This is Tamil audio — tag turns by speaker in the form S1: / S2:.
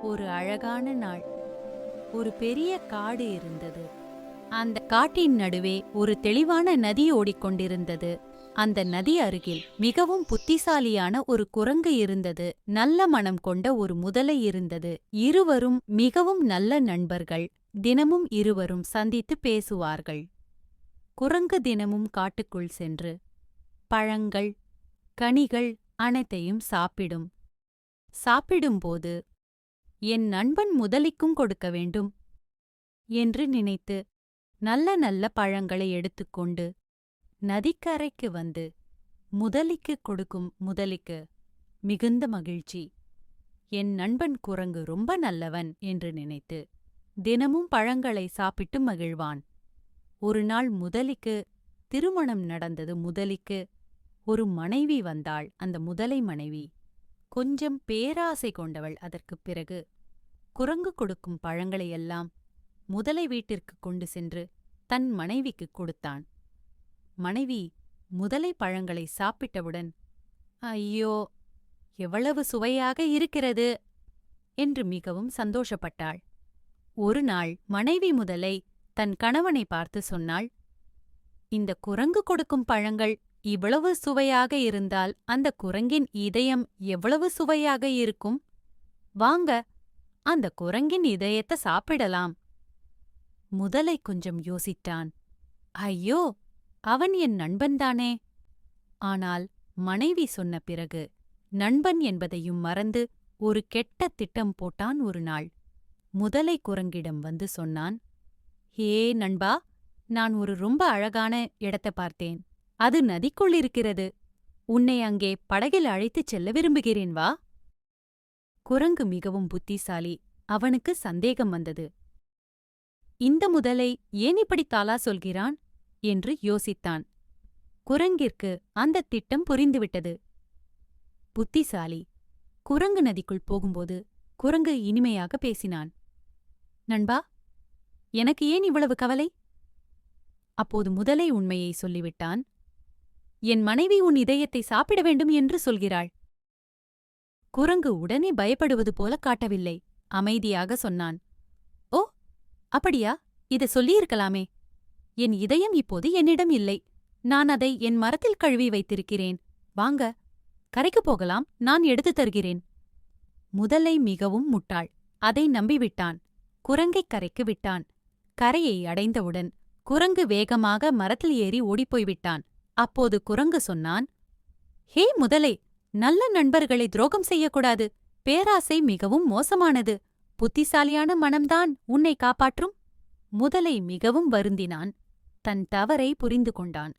S1: ஒரு அழகான நாள். ஒரு பெரிய காடு இருந்தது. அந்த காட்டின் நடுவே ஒரு தெளிவான நதி ஓடிக்கொண்டிருந்தது. அந்த நதி அருகில் மிகவும் புத்திசாலியான ஒரு குரங்கு இருந்தது. நல்ல மனம் கொண்ட ஒரு முதலை இருந்தது. இருவரும் மிகவும் நல்ல நண்பர்கள். தினமும் இருவரும் சந்தித்து பேசுவார்கள். குரங்கு தினமும் காட்டுக்குள் சென்று பழங்கள், கனிகள் அனைத்தையும் சாப்பிடும். சாப்பிடும்போது என் நண்பன் முதலிக்கும் கொடுக்க வேண்டும் என்று நினைத்து நல்ல நல்ல பழங்களை எடுத்துக்கொண்டு நதிக்கரைக்கு வந்து முதலிக்கு கொடுக்கும். முதலிக்கு மிகுந்த மகிழ்ச்சி. என் நண்பன் குரங்கு ரொம்ப நல்லவன் என்று நினைத்து தினமும் பழங்களை சாப்பிட்டு மகிழ்வான். ஒரு நாள் முதலிக்கு திருமணம் நடந்தது. முதலிக்கு ஒரு மனைவி வந்தாள். அந்த முதலை மனைவி கொஞ்சம் பேராசை கொண்டவள். அதற்குப் பிறகு குரங்கு கொடுக்கும் பழங்களையெல்லாம் முதலை வீட்டிற்கு கொண்டு சென்று தன் மனைவிக்குக் கொடுத்தான். மனைவி முதலை பழங்களை சாப்பிட்டவுடன், ஐயோ, எவ்வளவு சுவையாக இருக்கிறது என்று மிகவும் சந்தோஷப்பட்டாள். ஒரு நாள் மனைவி முதலை தன் கணவனை பார்த்து சொன்னாள், இந்த குரங்கு கொடுக்கும் பழங்கள் இவ்வளவு சுவையாக இருந்தால் அந்த குரங்கின் இதயம் எவ்வளவு சுவையாக இருக்கும்? வாங்க, அந்த குரங்கின் இதயத்தை சாப்பிடலாம். முதலை கொஞ்சம் யோசித்தான். ஐயோ, அவன் என் நண்பன்தானே. ஆனால் மனைவி சொன்ன பிறகு நண்பன் என்பதையும் மறந்து ஒரு கெட்ட திட்டம் போட்டான். ஒரு நாள் முதலை குரங்கிடம் வந்து சொன்னான், ஹே நண்பா, நான் ஒரு ரொம்ப அழகான இடத்தை பார்த்தேன். அது நதிக்குள் இருக்கிறது. உன்னை அங்கே படகில் அழைத்துச் செல்ல விரும்புகிறேன், வா. குரங்கு மிகவும் புத்திசாலி. அவனுக்கு சந்தேகம் வந்தது. இந்த முதலை ஏன் இப்படி தாலா சொல்கிறான் என்று யோசித்தான். குரங்கிற்கு அந்த திட்டம் புரிந்துவிட்டது. புத்திசாலி. குரங்கு நதிக்குள் போகும்போது குரங்கு இனிமையாக பேசினான். நண்பா, எனக்கு ஏன் இவ்வளவு கவலை? அப்போது முதலை உண்மையை சொல்லிவிட்டான். என் மனைவி உன் இதயத்தை சாப்பிட வேண்டும் என்று சொல்கிறாள். குரங்கு உடனே பயப்படுவது போல காட்டவில்லை. அமைதியாக சொன்னான், ஓ, அப்படியா? இதை சொல்லியிருக்கலாமே. என் இதயம் இப்போது என்னிடம் இல்லை. நான் அதை என் மரத்தில் கழுவி வைத்திருக்கிறேன். வாங்க, கரைக்கு போகலாம், நான் எடுத்துத் தருகிறேன். முதலை மிகவும் முட்டாள். அதை நம்பிவிட்டான். குரங்கைக் கரைக்கு விட்டான். கரையை அடைந்தவுடன் குரங்கு வேகமாக மரத்தில் ஏறி ஓடிப்போய்விட்டான். அப்போது குரங்கு சொன்னான், ஹே முதலை, நல்ல நண்பர்களை துரோகம் செய்யக்கூடாது. பேராசை மிகவும் மோசமானது. புத்திசாலியான மனம்தான் உன்னை காப்பாற்றும். முதலை மிகவும் வருந்தினான். தன் தவறை புரிந்து கொண்டான்.